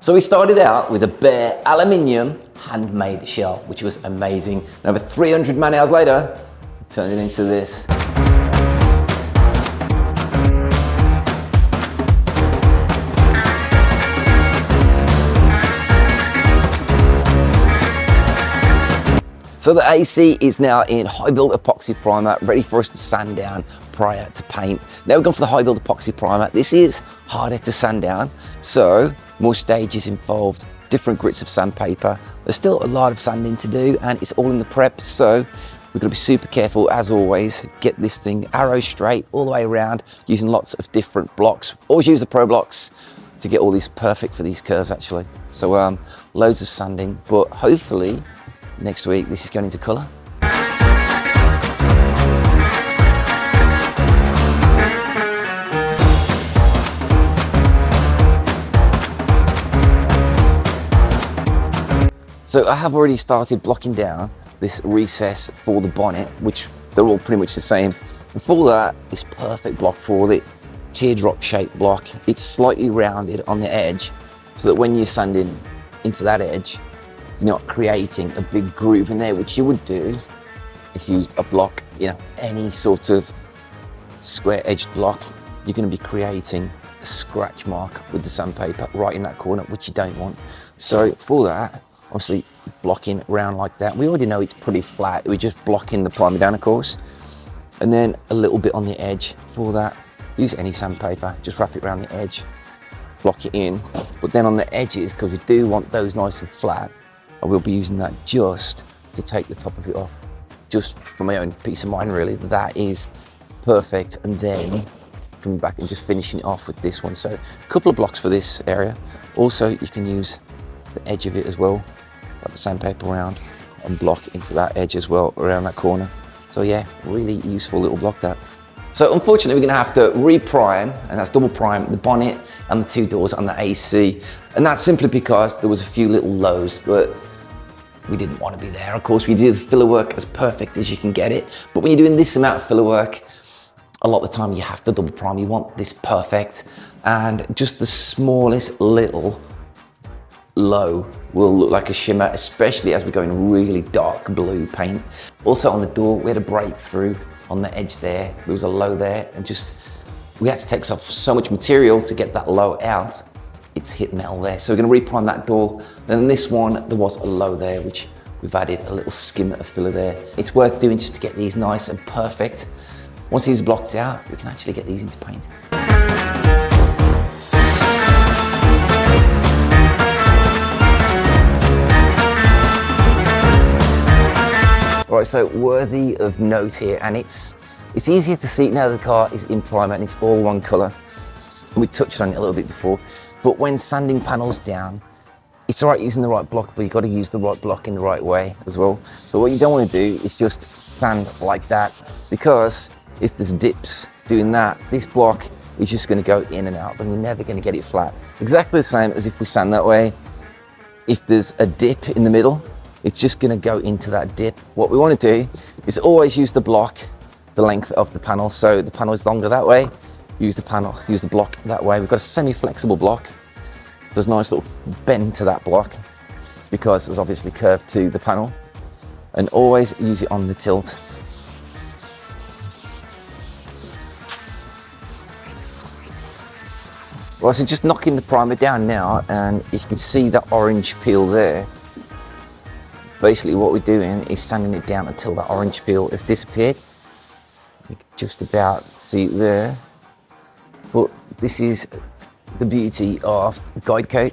So we started out with a bare aluminium handmade shell, which was amazing. And over 300 man hours later, turned it into this. So the AC is now in high build epoxy primer, ready for us to sand down prior to paint. Now we've gone for the high build epoxy primer. This is harder to sand down, so more stages involved, different grits of sandpaper. There's still a lot of sanding to do and it's all in the prep, so we've got to be super careful as always. Get this thing arrow straight all the way around using lots of different blocks. Always use the Pro blocks to get all these perfect for these curves actually. So loads of sanding, but hopefully next week this is going into colour. So I have already started blocking down this recess for the bonnet, which they're all pretty much the same. And for that, this perfect block for the teardrop shaped block. It's slightly rounded on the edge so that when you're sanding into that edge, you're not creating a big groove in there, which you would do if you used a block, any sort of square edged block. You're going to be creating a scratch mark with the sandpaper right in that corner, which you don't want. So for that, obviously blocking around like that. We already know it's pretty flat. We're just blocking the primer down, of course. And then a little bit on the edge for that. Use any sandpaper, just wrap it around the edge, block it in. But then on the edges, because you do want those nice and flat, I will be using that just to take the top of it off. Just for my own peace of mind, really, that is perfect. And then coming back and just finishing it off with this one. So a couple of blocks for this area. Also, you can use the edge of it as well, like the sandpaper around, and block into that edge as well around that corner. So yeah, really useful little block that. So unfortunately we're gonna have to re-prime, and that's double prime, the bonnet and the two doors on the AC. And that's simply because there was a few little lows that we didn't want to be there. Of course, we did the filler work as perfect as you can get it, but when you're doing this amount of filler work, a lot of the time you have to double prime. You want this perfect, and just the smallest little low will look like a shimmer, especially as we're going really dark blue paint. Also on the door, we had a breakthrough on the edge there. There was a low there, and we had to take off so much material to get that low out. It's hit metal there. So we're gonna re-prime that door. Then this one, there was a low there, which we've added a little skim of filler there. It's worth doing just to get these nice and perfect. Once these are blocked out, we can actually get these into paint. All right, so worthy of note here, and it's easier to see now the car is in primer and it's all one color. We touched on it a little bit before, but when sanding panels down, it's all right using the right block, but you've got to use the right block in the right way as well. So what you don't want to do is just sand like that, because if there's dips doing that, this block is just going to go in and out, and we're never going to get it flat. Exactly the same as if we sand that way. If there's a dip in the middle, it's just going to go into that dip. What we want to do is always use the block the length of the panel. So the panel is longer that way, use the block that way. We've got a semi-flexible block. So there's a nice little bend to that block because there's obviously curve to the panel. And always use it on the tilt. Right, so just knocking the primer down now, and you can see that orange peel there. Basically what we're doing is sanding it down until that orange peel has disappeared. You can just about see it there. But this is the beauty of guide coat.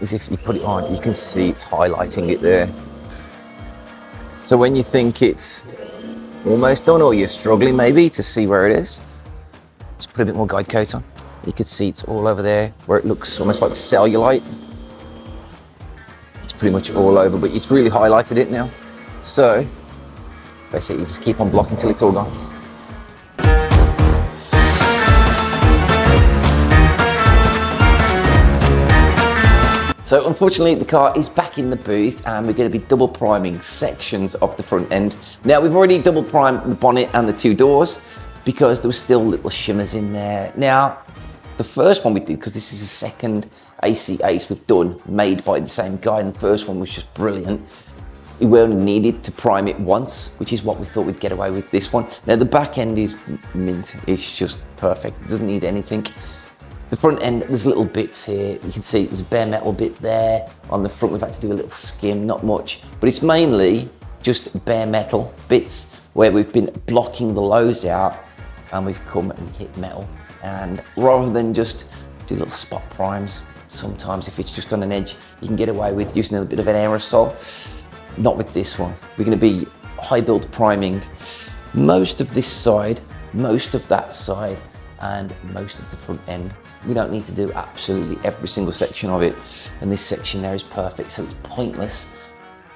Is if you put it on, you can see it's highlighting it there. So when you think it's almost done, or you're struggling maybe to see where it is, just put a bit more guide coat on. You can see it's all over there where it looks almost like cellulite. It's pretty much all over, but it's really highlighted it now. So basically you just keep on blocking until it's all gone. So unfortunately the car is back in the booth, and we're going to be double priming sections of the front end. Now we've already double primed the bonnet and the two doors because there were still little shimmers in there. Now The first one we did, because this is the second AC Ace we've done, made by the same guy, and the first one was just brilliant. We only needed to prime it once, which is what we thought we'd get away with this one. Now the back end is mint, it's just perfect, it doesn't need anything. The front end, there's little bits here, you can see there's a bare metal bit there. On the front we've had to do a little skim, not much, but it's mainly just bare metal bits where we've been blocking the lows out and we've come and hit metal. And rather than just do little spot primes, sometimes if it's just on an edge, you can get away with using a little bit of an aerosol. Not with this one. We're going to be high build priming most of this side, most of that side, and most of the front end. We don't need to do absolutely every single section of it, and this section there is perfect, so it's pointless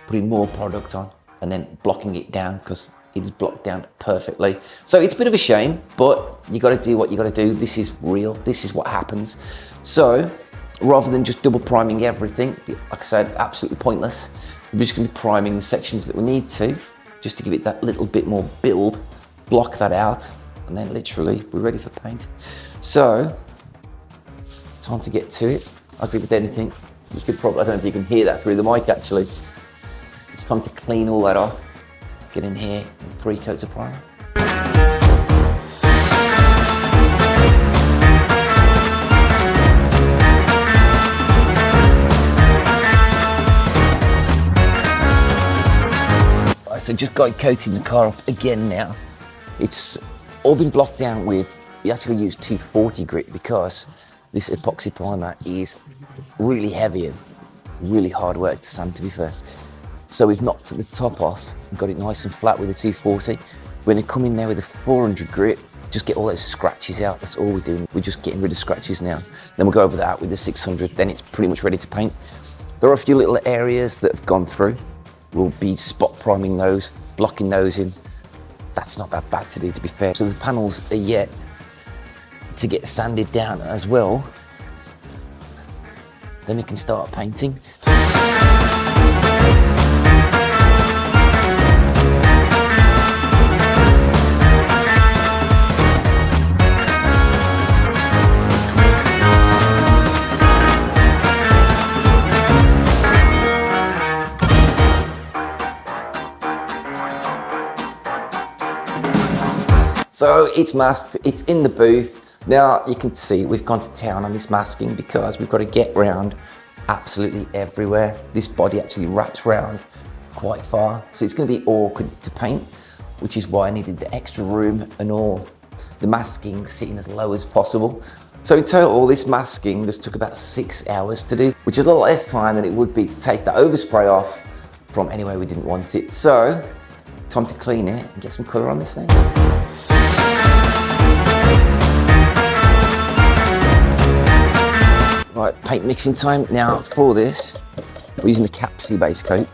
putting more product on and then blocking it down, because it is blocked down perfectly. So it's a bit of a shame, but you got to do what you got to do. This is real, this is what happens. So rather than just double priming everything, like I said, absolutely pointless, we're just going to be priming the sections that we need to, just to give it that little bit more build, block that out, and then literally we're ready for paint. So, time to get to it. I think with anything, you could probably, I don't know if you can hear that through the mic actually. It's time to clean all that off, get in here with 3 coats of primer. So just got coating the car up again now. It's all been blocked down with, we actually use 240 grit because this epoxy primer is really heavy and really hard work to sand, to be fair. So we've knocked the top off and got it nice and flat with the 240. We're going to come in there with a 400 grit, just get all those scratches out. That's all we're doing. We're just getting rid of scratches now. Then we'll go over that with the 600, then it's pretty much ready to paint. There are a few little areas that have gone through. We'll be spot priming those, blocking those in. That's not that bad to do, to be fair. So the panels are yet to get sanded down as well. Then we can start painting. So it's masked, it's in the booth. Now you can see we've gone to town on this masking because we've got to get round absolutely everywhere. This body actually wraps round quite far, so it's going to be awkward to paint, which is why I needed the extra room and all the masking sitting as low as possible. So in total, this masking just took about 6 hours to do, which is a lot less time than it would be to take the overspray off from anywhere we didn't want it. So time to clean it and get some colour on this thing. Right, paint mixing time. Now for this, we're using the Capsy base coat.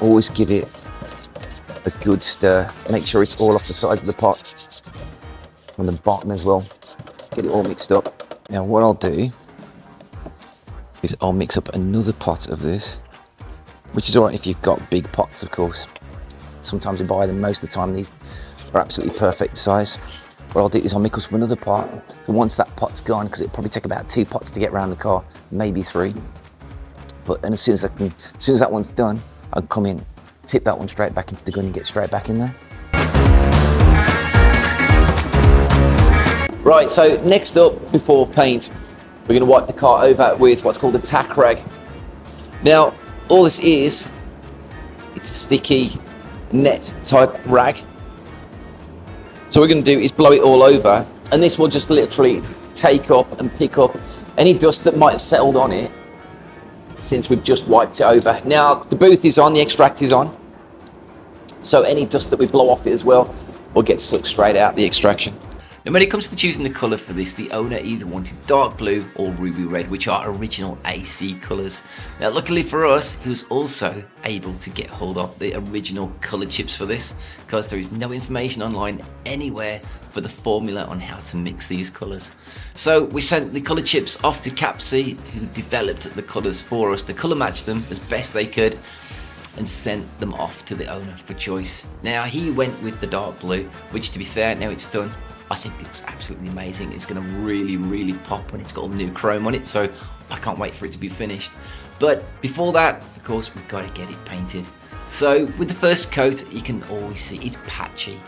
Always give it a good stir. Make sure it's all off the side of the pot, on the bottom as well. Get it all mixed up. Now what I'll do is I'll mix up another pot of this, which is alright if you've got big pots, of course. Sometimes we buy them, most of the time these are absolutely perfect size. What I'll do is I'll mix up another pot, and once that pot's gone, because it'll probably take about 2 pots to get around the car, maybe 3. But then as soon as that one's done, I'll come in, tip that one straight back into the gun and get straight back in there. Right, so next up, before paint, we're going to wipe the car over with what's called a tack rag. Now, all this is, it's a sticky net type rag. So what we're going to do is blow it all over, and this will just literally take up and pick up any dust that might have settled on it since we've just wiped it over. Now the booth is on, the extract is on, so any dust that we blow off it as well will get sucked straight out the extraction. And when it comes to choosing the colour for this, the owner either wanted dark blue or ruby red, which are original AC colours. Now luckily for us, he was also able to get hold of the original colour chips for this, because there is no information online anywhere for the formula on how to mix these colours. So we sent the colour chips off to Capsy, who developed the colours for us to colour match them as best they could, and sent them off to the owner for choice. Now he went with the dark blue, which to be fair, now it's done, I think it looks absolutely amazing. It's going to really pop when it's got all the new chrome on it, so I can't wait for it to be finished. But before that, of course, we've got to get it painted. So with the first coat, you can always see it's patchy.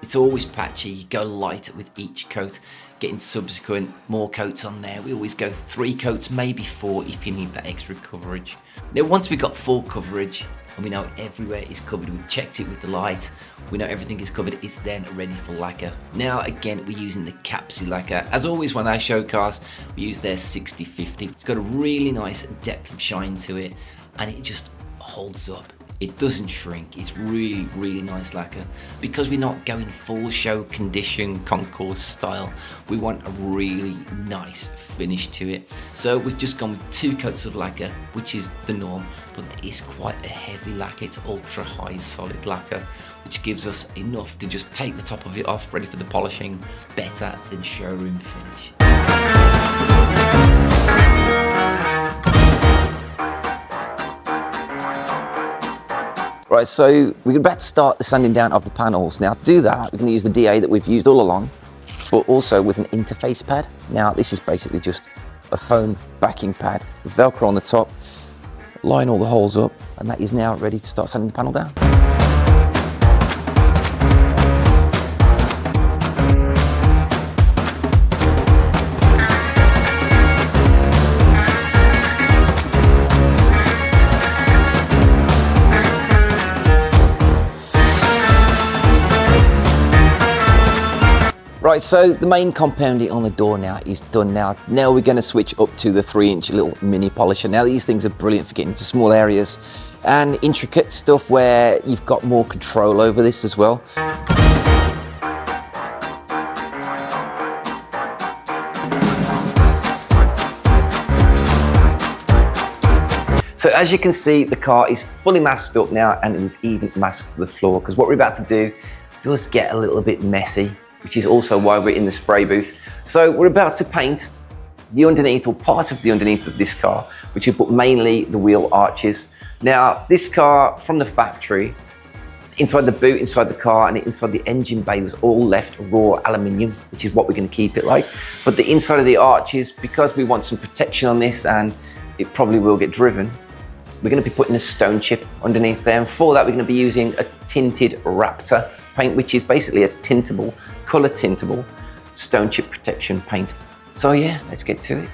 It's always patchy. You go light with each coat, getting subsequent more coats on there. We always go 3 coats, maybe 4 if you need that extra coverage. Now once we got full coverage and we know everywhere is covered, we've checked it with the light, we know everything is covered, it's then ready for lacquer. Now again, we're using the capsule lacquer. As always when I show cars, we use their 60/50. It's got a really nice depth of shine to it and it just holds up. It doesn't shrink. It's really nice lacquer. Because we're not going full show condition concourse style, we want a really nice finish to it. So we've just gone with 2 coats of lacquer, which is the norm, but it is quite a heavy lacquer. It's ultra high solid lacquer, which gives us enough to just take the top of it off, ready for the polishing, better than showroom finish. Right, so we're about to start the sanding down of the panels. Now to do that, we're going to use the DA that we've used all along, but also with an interface pad. Now this is basically just a foam backing pad with Velcro on the top, line all the holes up, and that is now ready to start sanding the panel down. Right, so the main compounding on the door now is done now. Now we're going to switch up to the 3-inch little mini polisher. Now these things are brilliant for getting into small areas and intricate stuff where you've got more control over this as well. So as you can see, the car is fully masked up now, and it's even masked the floor, because what we're about to do does get a little bit messy, which is also why we're in the spray booth. So we're about to paint the underneath, or part of the underneath of this car, which we put mainly the wheel arches. Now this car from the factory, inside the boot, inside the car, and inside the engine bay was all left raw aluminium, which is what we're going to keep it like. But the inside of the arches, because we want some protection on this and it probably will get driven, we're going to be putting a stone chip underneath there. And for that, we're going to be using a tinted Raptor paint, which is basically a tintable, color tintable stone chip protection paint. So yeah, let's get to it.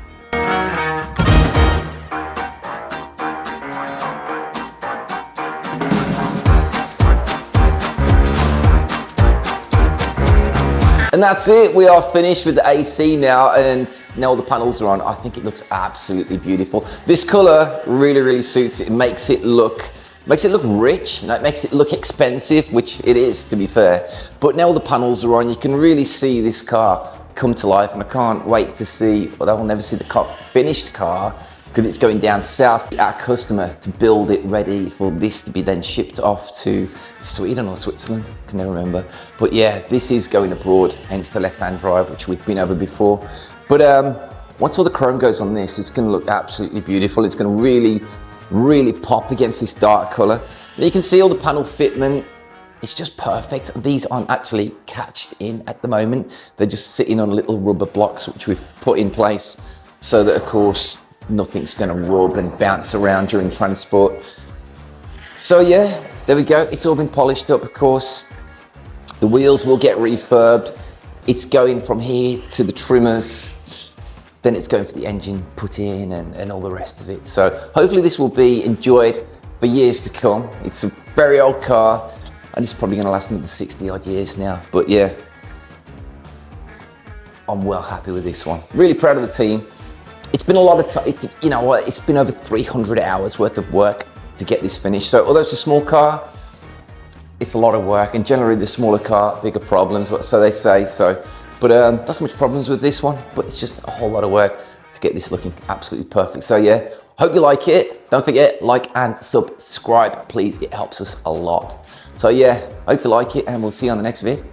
And that's it, we are finished with the AC now, and now the panels are on. I think it looks absolutely beautiful. This color really suits it. It makes it look rich, you know, it makes it look expensive, which it is, to be fair. But now the panels are on, you can really see this car come to life, and I can't wait to see, well, I will never see the finished car, because it's going down south to our customer to build it ready for this to be then shipped off to Sweden or Switzerland, I can never remember. But yeah, this is going abroad, hence the left-hand drive, which we've been over before. But once all the chrome goes on this, it's going to look absolutely beautiful. It's going to really pop against this dark color. And you can see all the panel fitment. It's just perfect. These aren't actually catched in at the moment. They're just sitting on little rubber blocks, which we've put in place so that, of course, nothing's going to rub and bounce around during transport. So yeah, there we go. It's all been polished up, of course. The wheels will get refurbed. It's going from here to the trimmers. Then it's going for the engine put in and all the rest of it. So hopefully this will be enjoyed for years to come. It's a very old car, and it's probably going to last another 60 odd years now. But yeah, I'm well happy with this one. Really proud of the team. It's been a lot of time. It's, you know what, it's been over 300 hours worth of work to get this finished. So although it's a small car, it's a lot of work, and generally the smaller car, bigger problems, so they say. So, but not so much problems with this one, but it's just a whole lot of work to get this looking absolutely perfect. So yeah, hope you like it. Don't forget, like and subscribe, please. It helps us a lot. So yeah, hope you like it, and we'll see you on the next vid.